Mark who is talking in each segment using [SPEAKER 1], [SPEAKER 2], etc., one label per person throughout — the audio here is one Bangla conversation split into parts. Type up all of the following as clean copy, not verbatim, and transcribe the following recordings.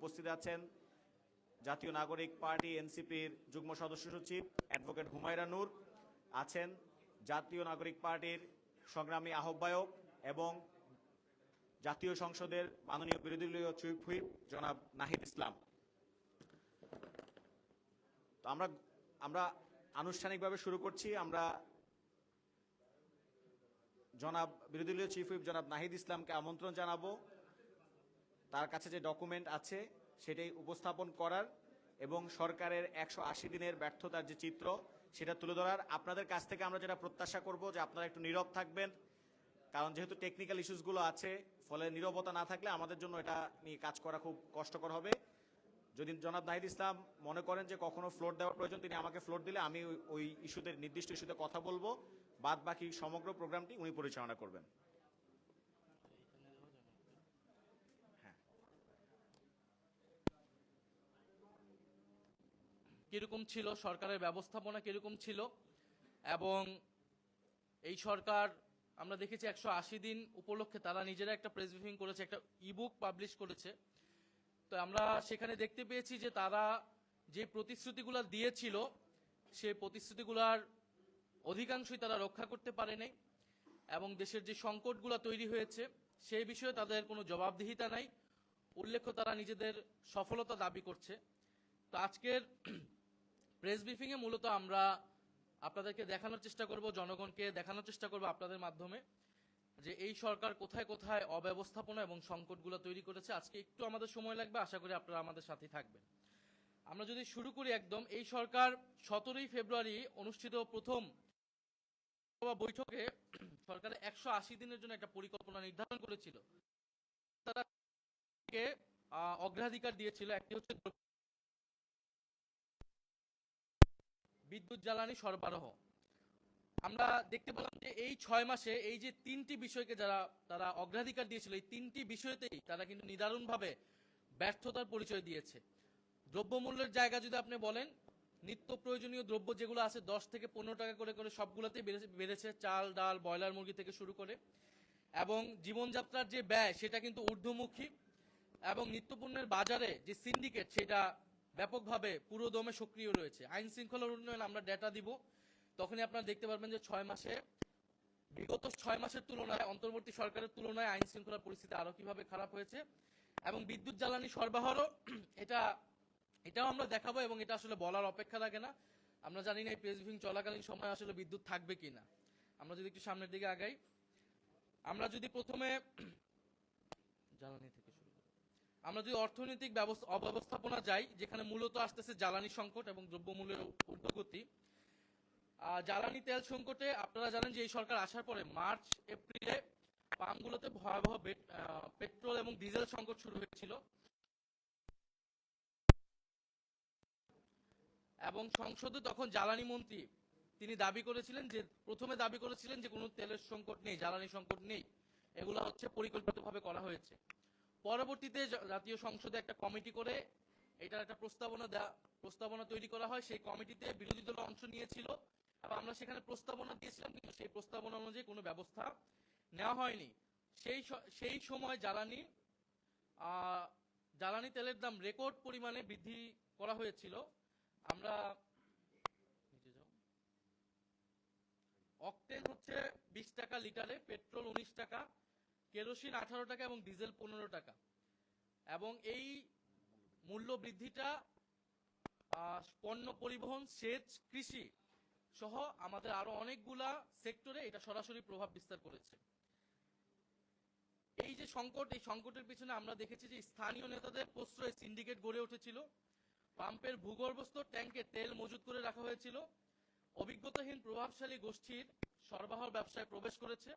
[SPEAKER 1] উপস্থিত আছেন জাতীয় নাগরিক পার্টি এনসিপির যুগ্ম সদস্য সচিব অ্যাডভোকেট হুমায়রা নূর, আছেন জাতীয় নাগরিক পার্টির সংগ্রামী আহ্বায়ক এবং জাতীয় সংসদের মাননীয় বিরোধী দলীয় চিফ হুইপ জনাব নাহিদ ইসলাম। তো আমরা আনুষ্ঠানিকভাবে শুরু করছি। আমরা জনাব বিরোধী দলীয় চিফ হুইপ জনাব নাহিদ ইসলামকে আমন্ত্রণ জানাবো তার কাছে যে ডকুমেন্ট আছে সেটাই উপস্থাপন করার এবং সরকারের 180 দিনের ব্যর্থতার যে চিত্র সেটা তুলে ধরার। আপনাদের কাছ থেকে আমরা যেটা প্রত্যাশা করব যে আপনারা একটু নীরব থাকবেন, কারণ যেহেতু টেকনিক্যাল ইস্যুসগুলো আছে, ফলে নীরবতা না থাকলে আমাদের জন্য এটা নিয়ে কাজ করা খুব কষ্টকর হবে। যদি জনাব নাহিদ ইসলাম মনে করেন যে কখনো ফ্লোর দেওয়ার প্রয়োজন, তিনি আমাকে ফ্লোর দিলে আমি ওই ইস্যুতে নির্দিষ্ট ইস্যুতে কথা বলবো, বাদ বাকি সমগ্র প্রোগ্রামটি উনি পরিচালনা করবেন।
[SPEAKER 2] কিরকম ছিল সরকারের ব্যবস্থাপনা, কিরকম ছিল, এবং এই সরকার আমরা দেখেছি 180 দিন উপলক্ষে তারা নিজেরা একটা প্রেস ব্রিফিং করেছে, একটা ইবুক পাবলিশ করেছে। তো আমরা সেখানে দেখতে পেয়েছি যে তারা যে প্রতিশ্রুতিগুলো দিয়েছিল সেই প্রতিশ্রুতিগুলোর অধিকাংশই তারা রক্ষা করতে পারেনি, এবং দেশের যে সংকটগুলো তৈরি হয়েছে সেই বিষয়ে তাদের কোনো জবাবদিহিতা নাই। উল্লেখ্য তারা নিজেদের সফলতা দাবি করছে। তো আজকের প্রেস ব্রিফিংয়ে মূলত আমরা আপনাদেরকে দেখানোর চেষ্টা করব, জনগণকে দেখানোর চেষ্টা করব আপনাদের মাধ্যমে, যে এই সরকার কোথায় কোথায় অব্যবস্থাপনা এবং সংকটগুলো তৈরি করেছে। আজকে একটু আমাদের সময় লাগবে, আশা করি আপনারা আমাদের সাথে থাকবেন। আমরা যদি শুরু করি একদম, এই সরকার 17 ফেব্রুয়ারি অনুষ্ঠিত প্রথম বৈঠকে সরকারের 180 দিনের জন্য একটা পরিকল্পনা নির্ধারণ করেছিল। তারা অগ্রাধিকার দিয়েছিল, একটি হচ্ছে বিদ্যুৎ জ্বালানি সরবরাহ। আমরা দেখতে পেলাম যে এই 6 মাসে এই যে 3টি বিষয়কে তারা অগ্রাধিকার দিয়েছিল, এই 3টি বিষয়তেই তারা কিন্তু নিদারুণভাবে ব্যর্থতার পরিচয় দিয়েছে। দ্রব্যমূল্যের জায়গা যদি আপনি বলেন, নিত্য প্রয়োজনীয় দ্রব্য যেগুলো আছে 10 থেকে 15 টাকা করে করে সবগুলোতেই বেড়েছে, চাল ডাল ব্রয়লার মুরগি থেকে শুরু করে, এবং জীবনযাত্রার যে ব্যয় সেটা কিন্তু ঊর্ধ্বমুখী, এবং নিত্যপণ্যের বাজারে যে সিন্ডিকেট সেটা ব্যাপকভাবে পুরোদমে সক্রিয় রয়েছে। আইন শৃঙ্খলার উন্নয়ন আমরা ডেটা দিব, তখনই আপনারা দেখতে পারবেন যে বিগত 6 মাসের তুলনায়, অন্তর্বর্তী সরকারের তুলনায় আইন শৃঙ্খলার পরিস্থিতি আরো কিভাবে খারাপ হয়েছে। এবং বিদ্যুৎ জ্বালানি সরবরাহ এটাও আমরা দেখাবো, এবং এটা আসলে বলার অপেক্ষা রাখে না। আমরা জানি না এই প্রেস ব্রিফিং চলাকালীন সময় আসলে বিদ্যুৎ থাকবে কিনা। আমরা যদি একটু সামনের দিকে আগাই, আমরা যদি প্রথমে জ্বালানি থেকে শুরু করি, আমরা যদি অর্থনৈতিক অব্যবস্থাপনা যাই, যেখানে মূলত আসতেছে জ্বালানি সংকট এবং দ্রব্যমূল্যের ঊর্ধ্বগতি। জ্বালানি তেল সংকটে আপনারা জানেন যে এই সরকার আসার পরে মার্চ এপ্রিলে পাম্পগুলোতে ভয়াবহ পেট্রোল এবং ডিজেল সংকট শুরু হয়েছিল, এবং সংসদে তখন জ্বালানি মন্ত্রী তিনি প্রথমে দাবি করেছিলেন যে কোনো তেলের সংকট নেই, জ্বালানি সংকট নেই, এগুলো হচ্ছে পরিকল্পিতভাবে করা হয়েছে। পরবর্তীতে জাতীয় সংসদে একটা কমিটি করে এটার একটা প্রস্তাবনা তৈরি করা হয়। সেই কমিটিতে বিরোধী দল অংশ নিয়েছিল এবং আমরা সেখানে প্রস্তাবনা দিয়েছিলাম, কিন্তু সেই প্রস্তাবনা অনুযায়ী কোনো ব্যবস্থা নেওয়া হয়নি। সেই সময় জ্বালানি তেলের দাম রেকর্ড পরিমাণে বৃদ্ধি করা হয়েছিল। আমরা অকটেন হচ্ছে 20 টাকা লিটারে, পেট্রোল 19 টাকা, কেরোসিন 18 টাকা এবং ডিজেল 15 টাকা। এবং এই মূল্য বৃদ্ধিটা পণ্য পরিবহন, সেচ, কৃষি সহ আমাদের আরো অনেকগুলা সেক্টরে এটা সরাসরি প্রভাব বিস্তার করেছে। এই যে সংকট, এই সংকটের পিছনে আমরা দেখেছি যে স্থানীয় নেতাদের প্রশ্রয়ে সিন্ডিকেট গড়ে উঠেছিল। পাম্পের ভূগর্ভস্থ ট্যাঙ্কে তেল মজুত করে রাখা হয়েছিল। অভিজ্ঞতাহীন প্রভাবশালী গোষ্ঠীর সরবরাহ ব্যবসায় প্রবেশ করেছে,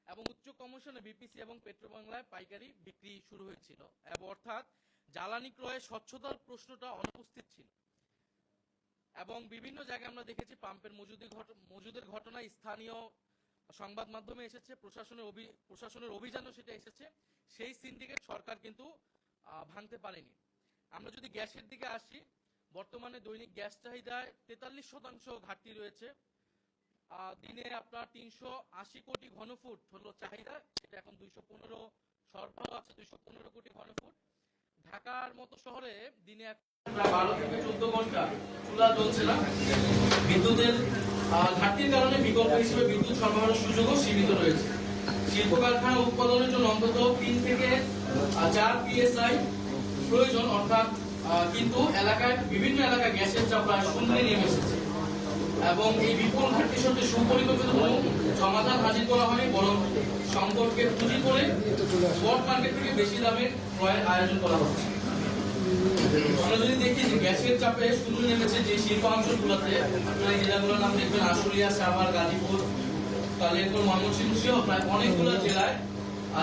[SPEAKER 2] এবং উচ্চ কমিশনে বিপিসি এবং পেট্রোবাংলায় পাইকারি বিক্রি শুরু হয়েছিল, এবং অর্থাৎ জ্বালানি ক্রয়ে স্বচ্ছতার প্রশ্নটা অনুপস্থিত ছিল। এবং বিভিন্ন জায়গায় আমরা দেখেছি পাম্পের মজুদের ঘটনা স্থানীয় সংবাদ মাধ্যমে এসেছে, প্রশাসনের অভিযানও সেটা এসেছে। সেই সিন্ডিকেট সরকার কিন্তু ভাঙতে পারেনি। আমরা যদি গ্যাসের দিকে আসি, বর্তমানে দৈনিক গ্যাস চাহিদায় 43% ঘাটতি রয়েছে। দিনে আপনার 380 কোটি ঘনফুট হলো চাহিদা, সেটা এখন 215 সরবরাহ আছে, 215 কোটি ঘনফুট। ঢাকা ঢাকার মতো শহরে দিনে প্রায় 12 থেকে 14 ঘন্টা চুলা জ্বলছে না। বিদ্যুতের ঘাটতির কারণে বিকল্প হিসেবে বিদ্যুৎ সরবরাহের সুযোগও সীমিত রয়েছে। শিল্প কারখানা উৎপাদনের জন্য অন্তত 3 থেকে 4 PSI প্রয়োজন, অর্থাৎ কিন্তু বিভিন্ন এলাকায় গ্যাসের চাপ প্রায় শূন্যে নেমে এসেছে এবং এই বিপুল ঘাটতি সত্ত্বে সুপরিকল্পিত কোনো সমাধান হাজির করা হয়নি, বরং সংকটকে পুঁজি করে স্পট মার্কেট থেকে বেশি দামে ক্রয়ের আয়োজন করা হচ্ছে। আমরা যদি দেখি যে গ্যাসের চাপে শুরু নেমেছে যে শিল্পাঞ্চলগুলোতে, আপনারা এই জেলাগুলোর নাম দেখবেন আশুলিয়া, সাভার, গাজীপুর, কালিয়াকৈর, ময়মনসিংহ সহ প্রায় অনেকগুলো জেলায়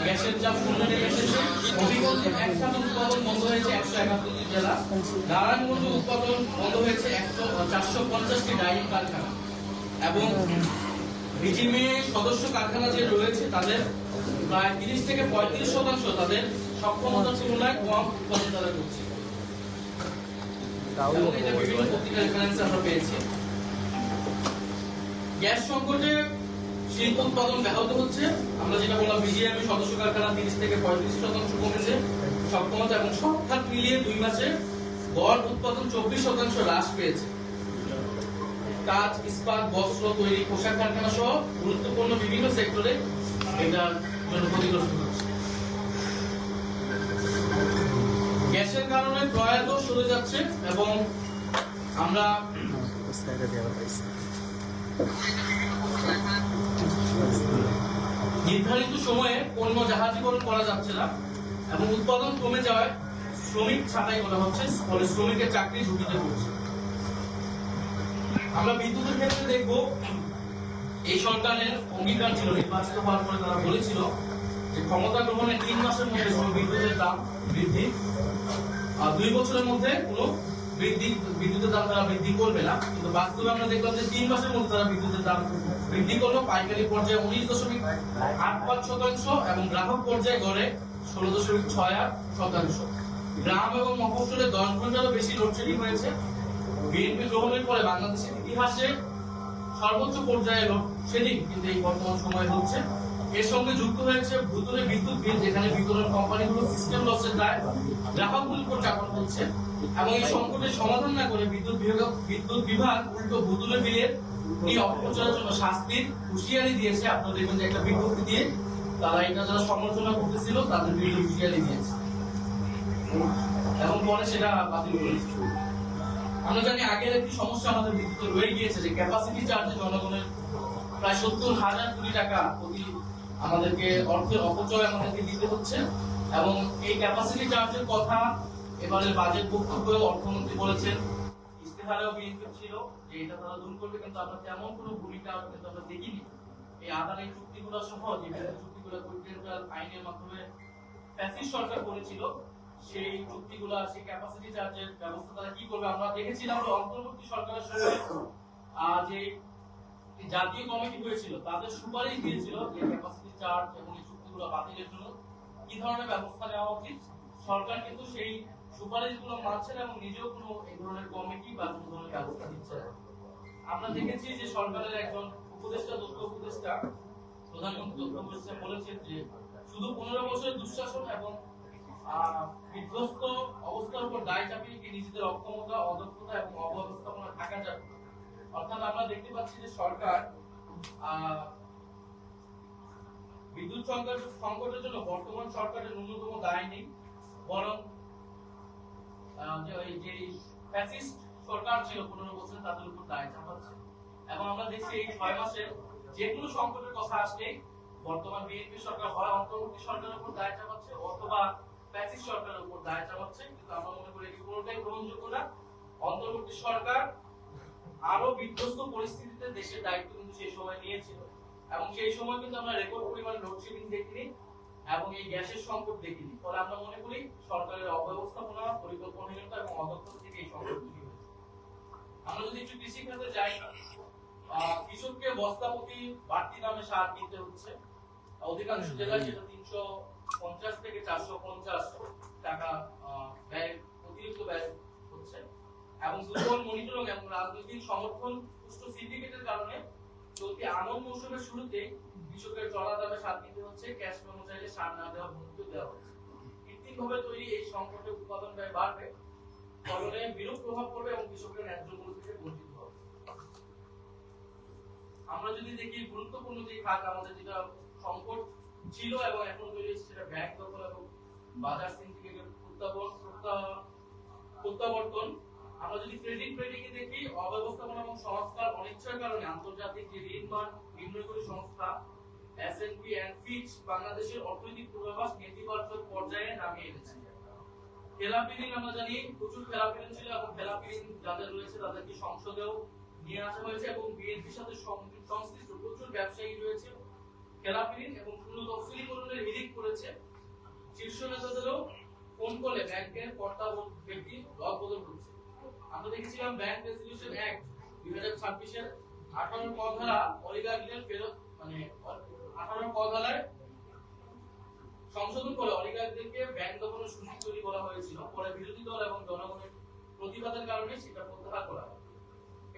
[SPEAKER 2] গ্যাসের চাপ শূন্য নেমে এসেছে। হবিগঞ্জে একসাথে উৎপাদন বন্ধ হয়েছে 171 জেলা, নারায়ণগঞ্জে উৎপাদন বন্ধ হয়েছে 450টি ডাইং কারখানা এবং রিজিমে সদস্য কারখানা যে রয়েছে তাদের প্রায় 30 থেকে 35% তাদের সক্ষমতার তুলনায় কম উৎপাদন তারা করছে। এবং এটা বিভিন্ন পত্রিকার রেফারেন্স আমরা পেয়েছি। গ্যাস সংকটে শিল্প উৎপাদন ব্যাহত হচ্ছে। আমরা যেটা বললাম, বিজিএমই সদস্য কারখানা 30 থেকে 35% কমেছে সক্ষমতা, এবং সব খাত মিলিয়ে 2 মাসে গড় উৎপাদন 24% হ্রাস পেয়েছে। কাঁচ, ইস্পাত, বস্ত্র তৈরি, পোশাক কারখানা সহ গুরুত্বপূর্ণ বিভিন্ন সেক্টরে এটার জন্য ক্ষতিগ্রস্ত হচ্ছে। গ্যাসের কারণে প্রয়াতও সরে যাচ্ছে এবং আমরা নির্ধারিত সময়ে পণ্য জাহাজীকরণ করা যাচ্ছে না এবং উৎপাদন কমে যাওয়ায় শ্রমিক ছাঁটাই করা হচ্ছে, ফলে শ্রমিকের চাকরি ঝুঁকিতে পড়ছে। আমরা বিদ্যুতের ক্ষেত্রে দেখব, এই সরকারের অঙ্গীকার ছিল নির্বাচিত হওয়ার পরে তারা বলেছিল যে ক্ষমতা গ্রহণের 3 মাসের মধ্যে কোনো বিদ্যুতের দাম বৃদ্ধি, 2 বছরের মধ্যে কোনো বিদ্যুতের দাম তারা বৃদ্ধি করবে না। কিন্তু বাস্তবে আমরা দেখলাম যে 3 মাসের মধ্যে তারা বিদ্যুতের দাম বৃদ্ধি করলো। পাইকারি পর্যায়ে 19.85% এবং গ্রাহক পর্যায়ে গড়ে 16.68%। গ্রাম এবং মফস্বলে 10 ঘন্টারও বেশি লোডশেডিং হয়েছে। বিএনপি গ্রহণের পরে বাংলাদেশের ইতিহাসে সর্বোচ্চ পর্যায়ে লোডশেডিং কিন্তু এই বর্তমান সময়ে হচ্ছে। এর সঙ্গে যুক্ত হয়েছে ভুতুরে বিদ্যুৎ বিল, যেখানে বিতরণ কোম্পানিগুলো সিস্টেম লসের দায় গ্রাহকগুলোর উপর চাপানো হচ্ছে এবং এই সংকটের সমাধান না করে বিদ্যুৎ বিভাগ উল্টো ভুতুরে বিলের এই অপপ্রচারের জন্য শাস্তির হুঁশিয়ারি দিয়েছে। আপনারা দেখবেন যে একটা বিজ্ঞপ্তি দিয়ে তারা এটা যারা সমালোচনা করতেছিল তাদের বিরুদ্ধে হুঁশিয়ারি দিয়েছে এবং পরে সেটা বাতিল করেছে। আমরা জানি আগের একটি সমস্যা আমাদের বিদ্যুতে রয়ে গিয়েছে যে ক্যাপাসিটি চার্জে জনগণের প্রায় 70,000 কোটি টাকা প্রতি আমাদেরকে অর্থের অপচয় আমাদেরকে দিতে হচ্ছে এবং এই ক্যাপাসিটি চার্জের কথা এবারে বাজেট বক্তব্যে অর্থমন্ত্রী বলেছেন, ইস্তেহারেও বিএনপি ছিল যে এটা তারা দূর করবে, কিন্তু আমরা তেমন কোনো ভূমিকা কিন্তু আমরা দেখিনি। এই আদানি চুক্তিগুলো সহ যে চুক্তিগুলো কন্টিনেন্টাল আইনের মাধ্যমে ফ্যাসিস্ট সরকার করেছিল, সেই চুক্তিগুলো, সেই ক্যাপাসিটি চার্জের ব্যবস্থা তারা কি করবে আমরা দেখেছিলাম। অন্তর্বর্তী সরকারের সময় যে জাতীয় কমিটি হয়েছিল তাদের সুপারিশ দিয়েছিল যে ক্যাপাসিটি চার্জ এবং এই চুক্তিগুলো বাতিলের জন্য কি ধরনের ব্যবস্থা নেওয়া উচিত। সরকার কিন্তু সেই সুপারিশগুলো মানছে না এবং নিজেও কোনো এই ধরনের কমিটি বা কোনো ধরনের ব্যবস্থা দিচ্ছে না। আমরা দেখেছি যে সরকারের একজন উপদেষ্টা, তথ্য উপদেষ্টা, প্রধানমন্ত্রী তথ্য উপদেষ্টা বলেছেন যে শুধু 15 বছরের দুঃশাসন এবং বিধ্বস্ত অবস্থার উপর দায় চাপিয়ে কি নিজেদের অক্ষমতা, অদক্ষতা এবং অব্যবস্থাপনা থাকা যাবে। অর্থাৎ আমরা দেখতে পাচ্ছি যে সরকার বিদ্যুৎ সংকটের জন্য বর্তমান সরকারের ন্যূনতম দায় নেই, বরং যে ফ্যাসিস্ট সরকার ছিল 15 বছর তাদের উপর দায় চাপাচ্ছে। এবং আমরা দেখছি এই 6 মাসে যে কোনো সংকটের কথা আসলে বর্তমান বিএনপি সরকার হয় অন্তর্বর্তী সরকারের উপর দায় চাপাচ্ছে অথবা ফ্যাসিস্ট সরকারের উপর দায় চাপাচ্ছে। কিন্তু আমরা মনে করি এটি কোনোটাই গ্রহণযোগ্য না। অন্তর্বর্তী সরকার আরো বিধ্বস্ত পরিস্থিতিতে দেশের দায়িত্ব কিন্তু সেই সময় নিয়েছিল এবং সেই সময় কিন্তু আমরা রেকর্ড পরিমাণ লোডশেডিং দেখিনি এবং এই গ্যাসের সংকট দেখিনি। ফলে আমরা মনে করি সরকারের অব্যবস্থাপনা, পরিকল্পনাহীনতা এবং অদক্ষতা থেকে এই সংকট তৈরি হয়েছে। আমরা যদি একটু কৃষি খাতে যাই, কৃষককে বস্তা প্রতি বাড়তি দামে সার কিনতে হচ্ছে। অধিকাংশ জেলায় সেটা 350 থেকে 450 টাকা অতিরিক্ত ব্যয় হচ্ছে এবং দুর্বল মনিটরিং এবং রাজনৈতিক সমর্থন পুষ্ট সিন্ডিকেটের কারণে চলতি আমন মৌসুমের শুরুতে কৃষকের চড়া দামে সার কিনতে হচ্ছে। ক্যাশ মেমো চাইলে সার না দেওয়ার হুমকি দেওয়া হচ্ছে। কৃত্রিম অনৈতিকভাবে তৈরি এই সংকটে উৎপাদন ব্যয় বাড়বে, ফলনে বিরূপ প্রভাব পড়বে এবং কৃষকের ন্যায্য মূল্য থেকে বঞ্চিত হবে। আমরা যদি দেখি গুরুত্বপূর্ণ যে খাত আমাদের যেটা সংকট ছিল এবং এখন তৈরি হচ্ছে সেটা ব্যাংক দখল এবং বাজার সিন্ডিকেটের প্রত্যাবর্তন। আমরা যদি ক্রেডিট রেটিং এ দেখি, অব্যবস্থাপনা এবং সংস্কার অনিচ্ছার কারণে আন্তর্জাতিক যে ঋণ মান নির্ণয়কারী সংস্থা S&P and Fitch বাংলাদেশের অর্থনৈতিক পূর্বাভাস নেতিবাচক পর্যায়ে নামিয়ে এনেছে। খেলাপি ঋণ আমরা জানি প্রচুর খেলাপি ঋণ ছিল এবং খেলাপি ঋণ যাদের রয়েছে তাদেরকে সংসদেও নিয়ে আসা হয়েছে এবং বিএনপির সাথে সংশ্লিষ্ট প্রচুর ব্যবসায়ী রয়েছে খেলাপি ঋণ এবং পূর্ণ তফসিলীকরণের হিড়িক করেছে। শীর্ষ নেতাদেরও ফোন করলে ব্যাংকের কর্তা ব্যক্তি দল বদল হচ্ছে। আমরা দেখেছিলাম ব্যাংক রেজলিউশন অ্যাক্ট 2026 এর 18 ক ধারা অলিগারদের ফেরত মানে 18 ক ধারায় সংশোধন করে অলিগারদেরকে ব্যাংক দখলের সুযোগ তৈরি করা হয়েছিল। পরে বিরোধী দল এবং জনগণের প্রতিবাদের কারণে সেটা প্রত্যাহার করা হয়।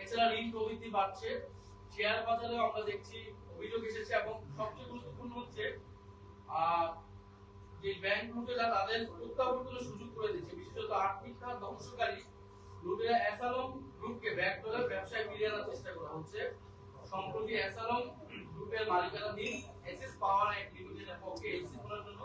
[SPEAKER 2] এছাড়া ঋণ প্রবৃদ্ধি বাড়ছে, শেয়ার বাজারেও আমরা দেখছি অভিযোগ এসেছে এবং সবচেয়ে গুরুত্বপূর্ণ হচ্ছে যে ব্যাংক লুটেরা তাদের প্রত্যাবর্তনের সুযোগ করে দিচ্ছে। বিশেষত আর্থিক খাত ধ্বংসকারী লুটেরা অ্যাসালম গ্রুপকে ব্যাকডোরে ব্যবসায় ফিরিয়ে আনার চেষ্টা করা হচ্ছে। সম্প্রতি অ্যাসালম গ্রুপের মালিকানাধীন এসএস পাওয়ার অ্যাক্ট লিমিটেডের পক্ষে এলসি করার জন্য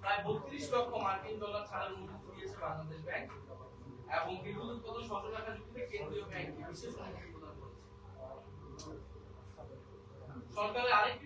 [SPEAKER 2] প্রায় 32 লক্ষ মার্কিন ডলার ছাড়ের অনুমতি দিয়েছে বাংলাদেশ ব্যাংক এবং বিদ্যুৎ উৎপাদন সচল রাখার যুক্তিতে কেন্দ্রীয় ব্যাংক বিশেষ অনুমতি প্রদান করেছে। সরকারের আরেকটি